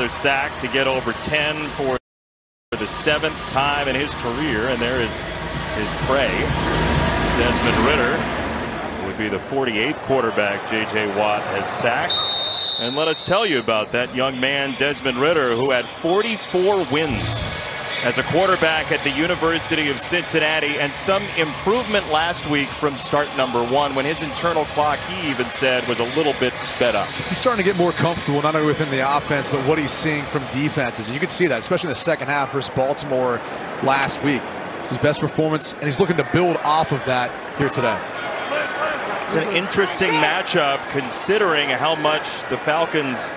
Another sack to get over 10 for the 7th time in his career, and there is his prey. Desmond Ridder would be the 48th quarterback J.J. Watt has sacked. And let us tell you about that young man, Desmond Ridder, who had 44 wins as a quarterback at the University of Cincinnati, and some improvement last week from start number 1, when his internal clock, he even said, was a little bit sped up. He's starting to get more comfortable, not only within the offense, but what he's seeing from defenses. And you can see that, especially in the second half versus Baltimore last week. It's his best performance, and he's looking to build off of that here today. It's an interesting matchup, considering how much the Falcons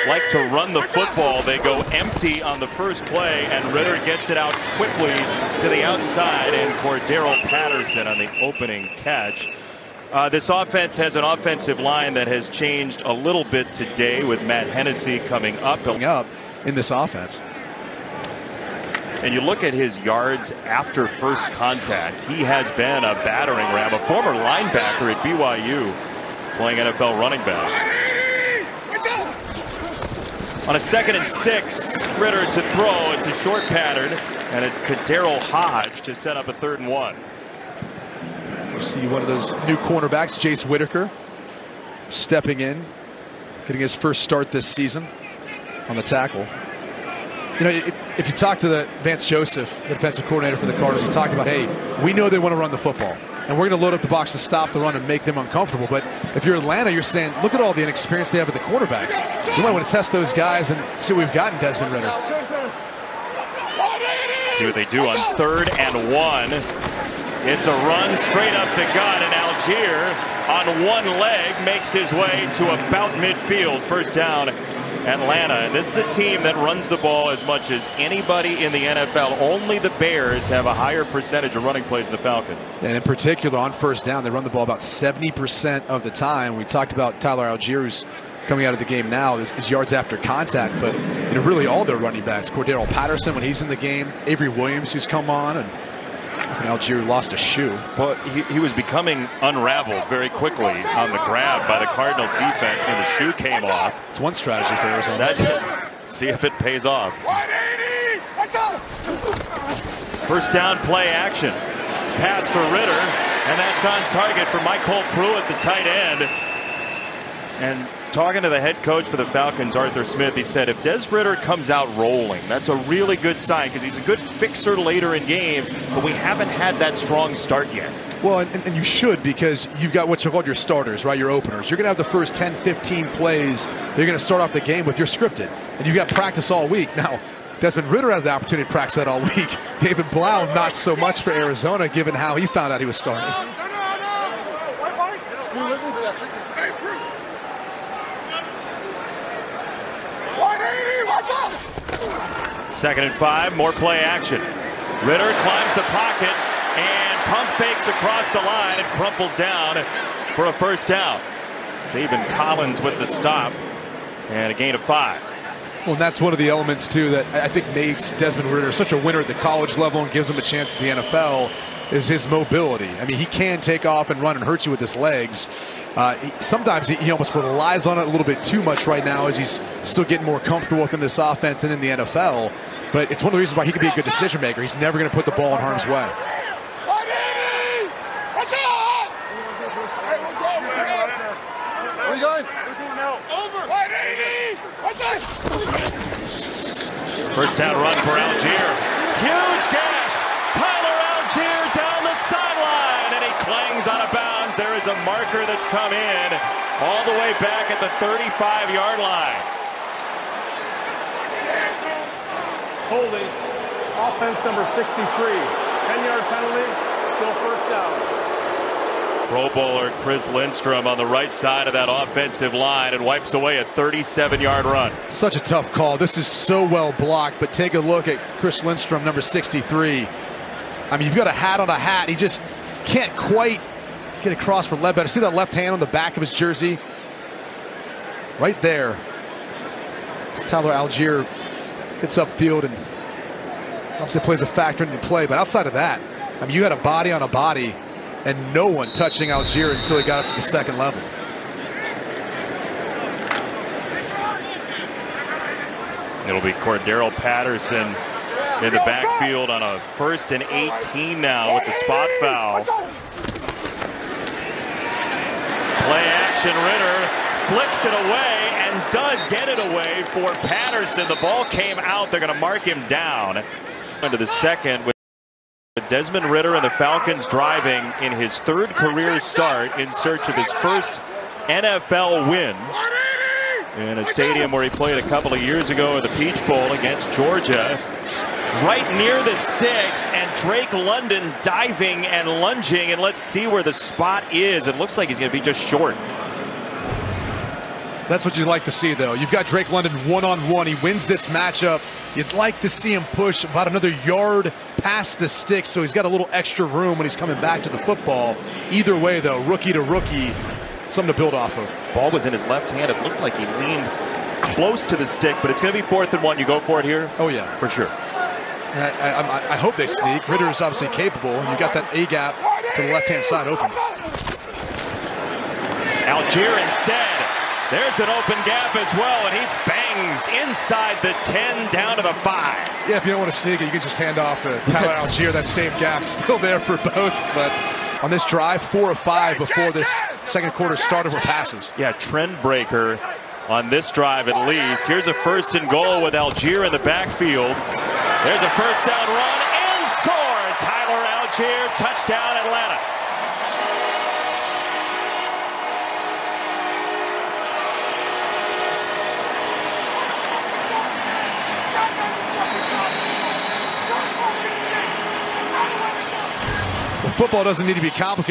like to run the football. They go empty on the first play, and Ridder gets it out quickly to the outside, and Cordero Patterson on the opening catch. This offense has an offensive line that has changed a little bit today, with Matt Hennessy coming up in this offense. And you look at his yards after first contact. He has been a battering ram, a former linebacker at BYU, playing NFL running back. On a 2nd and 6, Ridder to throw. It's a short pattern, and it's Kadero Hodge to set up a 3rd and 1. You see one of those new cornerbacks, Jace Whitaker, stepping in, getting his first start this season on the tackle. You know, if you talk to Vance Joseph, the defensive coordinator for the Cardinals, he talked about, hey, we know they want to run the football, and we're going to load up the box to stop the run and make them uncomfortable. But if you're Atlanta, you're saying, look at all the inexperience they have with the quarterbacks. You might want to test those guys and see what we've got in Desmond Ridder. See what they do on 3rd and 1. It's a run straight up the gut, and Algier on one leg makes his way to about midfield. First down, Atlanta. And this is a team that runs the ball as much as anybody in the NFL. Only the Bears have a higher percentage of running plays than the Falcons. And in particular, on first down, they run the ball about 70% of the time. We talked about Tyler Algier, who's coming out of the game now, his yards after contact, but you know, really all their running backs. Cordero Patterson, when he's in the game, Avery Williams, who's come on, and Algier lost a shoe. Well, he was becoming unraveled very quickly on the grab by the Cardinals defense, and then the shoe came off. It's one strategy for Arizona. That's it. See if it pays off. First down play action. Pass for Ridder, and that's on target for Michael Pruitt, the tight end. And talking to the head coach for the Falcons, Arthur Smith, he said if Des Ridder comes out rolling, that's a really good sign, because he's a good fixer later in games, but we haven't had that strong start yet. Well, and you should, because you've got what's called your starters, right, your openers. You're going to have the first 10, 15 plays you're going to start off the game with. You're scripted, and you've got practice all week. Now, Desmond Ridder has the opportunity to practice that all week. David Blau, not so much for Arizona, given how he found out he was starting. 2nd and 5, more play action. Ridder climbs the pocket and pump fakes across the line and crumples down for a first down. It's even Collins with the stop and a gain of 5. Well, and that's one of the elements, too, that I think makes Desmond Ridder such a winner at the college level and gives him a chance at the NFL, is his mobility. I mean, he can take off and run and hurt you with his legs. Sometimes he almost relies on it a little bit too much right now, as he's still getting more comfortable within this offense and in the NFL. But it's one of the reasons why he could be a good decision maker. He's never going to put the ball in harm's way. Where are you going? First down run for Algier. Huge gash. Tyler Algier down the sideline, and he clangs out of bounds. There is a marker that's come in all the way back at the 35-yard line. Holding, offense number 63. 10-yard penalty, still first down. Pro Bowler Chris Lindstrom on the right side of that offensive line, and wipes away a 37-yard run. Such a tough call. This is so well blocked, but take a look at Chris Lindstrom, number 63. I mean, you've got a hat on a hat. He just can't quite get across for Ledbetter. See that left hand on the back of his jersey? Right there. Tyler Algier gets upfield and obviously plays a factor into play. But outside of that, I mean, you had a body on a body and no one touching Algier until he got up to the second level. It'll be Cordero Patterson in the backfield on a 1st and 18 now with the spot foul. Play action, Ritter flicks it away and does get it away for Patterson. The ball came out. They're going to mark him down. Into the second with Desmond Ritter and the Falcons driving in his 3rd career start in search of his first NFL win in a stadium where he played a couple of years ago at the Peach Bowl against Georgia. Right near the sticks, and Drake London diving and lunging, and let's see where the spot is. It looks like he's going to be just short. That's what you'd like to see, though. You've got Drake London one-on-one. He wins this matchup. You'd like to see him push about another yard past the sticks, so he's got a little extra room when he's coming back to the football. Either way, though, rookie to rookie, something to build off of. Ball was in his left hand. It looked like he leaned close to the stick, but it's going to be 4th and 1. You go for it here? Oh, yeah. For sure. I hope they sneak. Ritter is obviously capable, and you got that A-gap to the left-hand side open. Algier instead. There's an open gap as well, and he bangs inside the 10 down to the 5. Yeah, if you don't want to sneak it, you can just hand off to Tyler Algier. That same gap still there for both, but on this drive, 4 of 5 before this second quarter started were passes. Yeah, trend breaker on this drive at least. Here's a 1st and goal with Algier in the backfield. There's a 1st down run and score. Tyler Algier, touchdown Atlanta. Well, football doesn't need to be complicated.